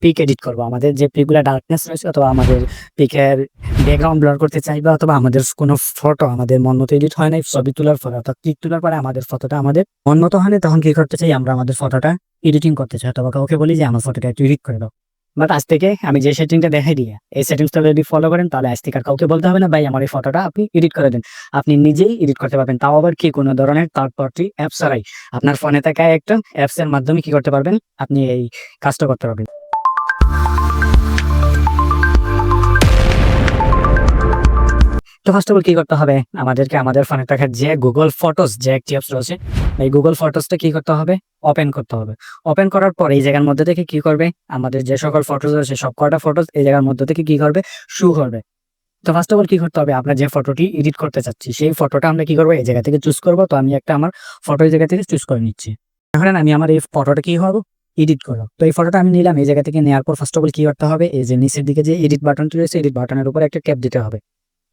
Pick edit করবো, আমাদের যে পিকগুলো ডার্কনেস রয়েছে অথবা আমাদের পিকের ব্যাকগ্রাউন্ড ব্লার করতে চাইবে, অথবা আমাদের কোনো ফটো আমাদের মন মতো এডিট হয় নাই ছবি তোলার পরে, অর্থাৎ পিক তোলার পরে আমাদের ফটোটা আমাদের মন মতো হয় না, তখন কি করতে চাই আমরা আমাদের ফটোটা এডিটিং করতে চাই, অথবা কাউকে বলি যে আমার ফটোটা একটু এডিট করে দাও। বাট আজ থেকে আমি যে সেটিংটা দেখাই দিয়ে এই সেটিংসটা যদি ফলো করেন, তাহলে আজ থেকে আর কাউকে বলতে হবে না ভাই আমার এই ফটোটা আপনি এডিট করে দেন। আপনি নিজেই এডিট করতে পারবেন, তাও আবার কি কোনো ধরনের থার্ড পার্টি অ্যাপ ছাড়াই। আপনার ফোনে থাকা একটা অ্যাপস এর মাধ্যমে কি করতে পারবেন, আপনি এই কাজটা করতে পারবেন। তো ফার্স্ট অফ অল কি করতে হবে, আমাদেরকে আমাদের ফোনে থাকা যে গুগল ফটোস যে একটি অ্যাপস রয়েছে, এই গুগল ফটোসটা কি করতে হবে, ওপেন করতে হবে। ওপেন করার পর এই জায়গার মধ্যে থেকে কি করবে, আমাদের যে সকল ফটোস রয়েছে সব কটা ফটোস এই জায়গার মধ্যে থেকে কি করবে, শো করবে। তো ফার্স্ট অফ অল কি করতে হবে, আমরা যে ফটোটি এডিট করতে চাচ্ছি সেই ফটোটা আমরা কি করবো, এই জায়গা থেকে চুজ করবো। তো আমি একটা আমার ফটো এই জায়গা থেকে চুজ করে নিচ্ছি। এখন আমি আমার এই ফটোটা কি হবো, এডিট করবো। তো এই ফটোটা আমি নিলাম, এই জায়গা থেকে নেওয়ার পর ফার্স্ট অফ অল কি করতে হবে, এই যে নিচের দিকে যে এডিট বাটনটি রয়েছে, এডিট বাটনের উপর একটা ট্যাপ দিতে হবে।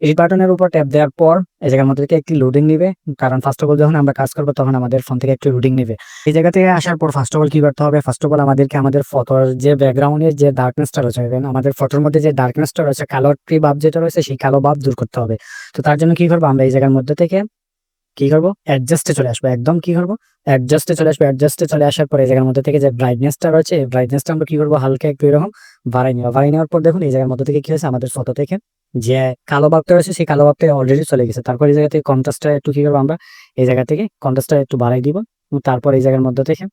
এডিট বাটনের উপর ট্যাপ দেওয়ার পর এই জায়গার মধ্যে থেকে একটি লোডিং নিবে, কারণ ফার্স্ট অফ অল যখন আমরা কাজ করবো তখন আমাদের ফোন থেকে একটু লোডিং নিবে। এই জায়গা থেকে আসার পর ফার্স্ট অফ অল কি করতে হবে, ফার্স্ট অফ অল আমাদেরকে আমাদের ফটোর যে ব্যাকগ্রাউন্ডের যে ডার্কনেসটা রয়েছে, আমাদের ফটোর মধ্যে যে ডার্কনেসটা রয়েছে, কালো ভাব যেটা রয়েছে সেই কালো ভাব দূর করতে হবে। তো তার জন্য কি করবো, আমরা এই জায়গার মধ্যে থেকে কি করবো, অ্যাডজাস্টে চলে আসবো। একদম কি করবো, অ্যাডজাস্টে চলে আসবো। অ্যাডজাস্টে চলে আসার পর এই জায়গার মধ্যে থেকে যে ব্রাইটনেসটা রয়েছে, এই ব্রাইটনেসটা আমরা কি করবো, হালকা একটু এরকম বাড়াই নেওয়া। বাড়াই নেওয়ার পর দেখুন এই জায়গার মধ্যে থেকে কি হয়েছে, আমাদের ফটো থেকে যে কালো ভাবটা রয়েছে সেই কালো ভাবটা অলরেডি চলে গেছে। তারপর এই জায়গা থেকে কন্ট্রাস্টটা একটু কি করবো, আমরা এই জায়গা থেকে কন্ট্রাস্টটা একটু বাড়াই দিব। তারপর এই জায়গার মধ্যে থেকে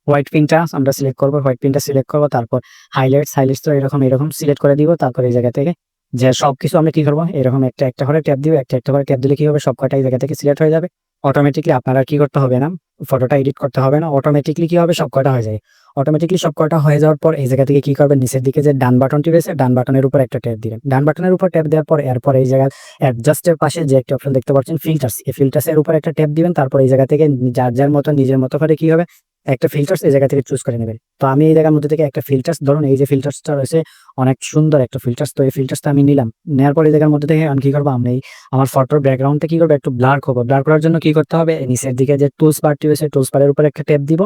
হোয়াইট পিনটা আমরা সিলেক্ট করবো, হোয়াইট পিনটা সিলেক্ট করবো। তারপর হাইলাইটস তো এরকম এরকম সিলেক্ট করে দিব। তারপর এই জায়গা থেকে যে সবকিছু আমরা কি করবো, এরকম একটা একটা করে ট্যাপ দিব। একটা করে ট্যাপ দিলে কি হবে, সবকটা এই জায়গা থেকে সিলেক্ট হয়ে যাবে অটোমেটিকলি। আপনারা কি করতে হবে না, ফটোটা এডিট করতে হবে না, অটোমেটিকলি কি হবে, সবকটা হয়ে যায়। অটোমেটিকলি সবকটা হয়ে যাওয়ার পর এই জায়গা থেকে কি করবেন, নিচের দিকে যে ডান বাটনটি রয়েছে ডান বাটনের উপর একটা ট্যাপ দিবেন। ডান বাটনের উপর ট্যাপ দেওয়ার পর এরপর এই জায়গায় অ্যাডজাস্টের পাশে যে একটা অপশন দেখতে পাচ্ছেন ফিল্টার্স, এই ফিল্টার্সের উপর একটা ট্যাপ দিবেন। তারপর এই জায়গা থেকে যার যার মতো নিজের মতো করে কি হবে, একটা ফিল্টার্স এই জায়গা থেকে চুজ করে নেবেন। তো আমি এই জায়গার মধ্যে থেকে একটা ফিল্টার্স, ধরুন এই যে ফিল্টার্সটা রয়েছে অনেক সুন্দর একটা ফিল্টার্স, তো এই ফিল্টার্সটা আমি নিলাম। নেওয়ার পর এই জায়গার মধ্যে থেকে আমি কি করবো, আমি আমার ফটোর ব্যাকগ্রাউন্ডটা কি করবো, একটু ব্লার করবো। ব্লার করার জন্য কি করতে হবে, নিচের দিকে যে টুলস বারটি রয়েছে টুলস বারের উপর একটা ট্যাপ দিব।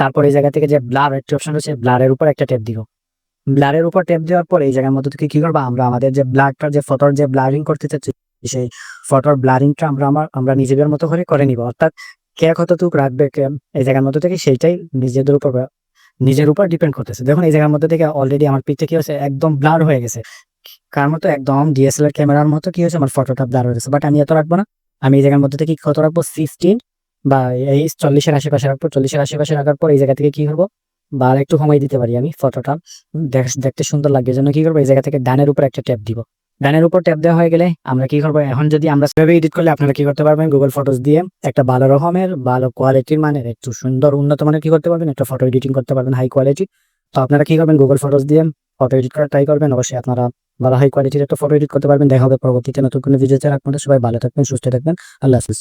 তারপর এই জায়গা থেকে যে ব্লার একটা অপশন রয়েছে ব্লারের উপর একটা ট্যাপ দিব। ব্লারের উপর ট্যাপ দেওয়ার পর এই জায়গার মধ্যে থেকে কি করবো, আমরা আমাদের যে ব্লারটা যে ফটোর যে ব্লারিং করতে চাচ্ছি সেই ফটোর ব্লারিংটা আমরা নিজেদের মতো করে নিব। অর্থাৎ কে কতটুকু রাখবে এই জায়গার মধ্যে থেকে সেইটাই নিজের উপর ডিপেন্ড করতেছে। দেখুন এই জায়গার মধ্যে থেকে অলরেডি আমার পিকটা কি হয়েছে, একদম ব্লার হয়ে গেছে, কার মতো, একদম ডিএসএলআর ক্যামেরার মতো কি হয়েছে, আমার ফটোটা ব্লার হয়ে গেছে। বাট আমি এত রাখবো না, আমি এই জায়গার মধ্যে থেকে কত রাখবো, 16 বা এই 40-এর আশেপাশে রাখবো। 40-এর আশেপাশে রাখার পর এই জায়গা থেকে কি করবো, বা একটু কমাই দিতে পারি আমি ফটোটা দেখতে সুন্দর লাগবে জন্য কি করবো, এই জায়গা থেকে ডানের উপর একটা ট্যাপ দিব। ডানের উপর ট্যাপ দেওয়া হয়ে গেলে আমরা কি করবো, এখন যদি আমরা সেভাবে এডিট করলে আপনারা কি করতে পারবেন, গুগল ফটোস দিয়ে একটা ভালো রকমের ভালো কোয়ালিটির মানে একটু সুন্দর উন্নত মানের কি করতে পারবেন, একটা ফটো এডিটিং করতে পারবেন হাই কোয়ালিটি। তো আপনারা কি করবেন, গুগল ফটোস দিয়ে ফটো এডিট করা ট্রাই করবেন। অবশ্যই আপনারা ভালো হাই কোয়ালিটির একটা ফটো এডিট করতে পারবেন। দেখা হবে পরবর্তীতে নতুন কোনো ভিডিওতে। আপনারা সবাই ভালো থাকবেন, সুস্থ থাকবেন। আল্লাহ হাফিজ।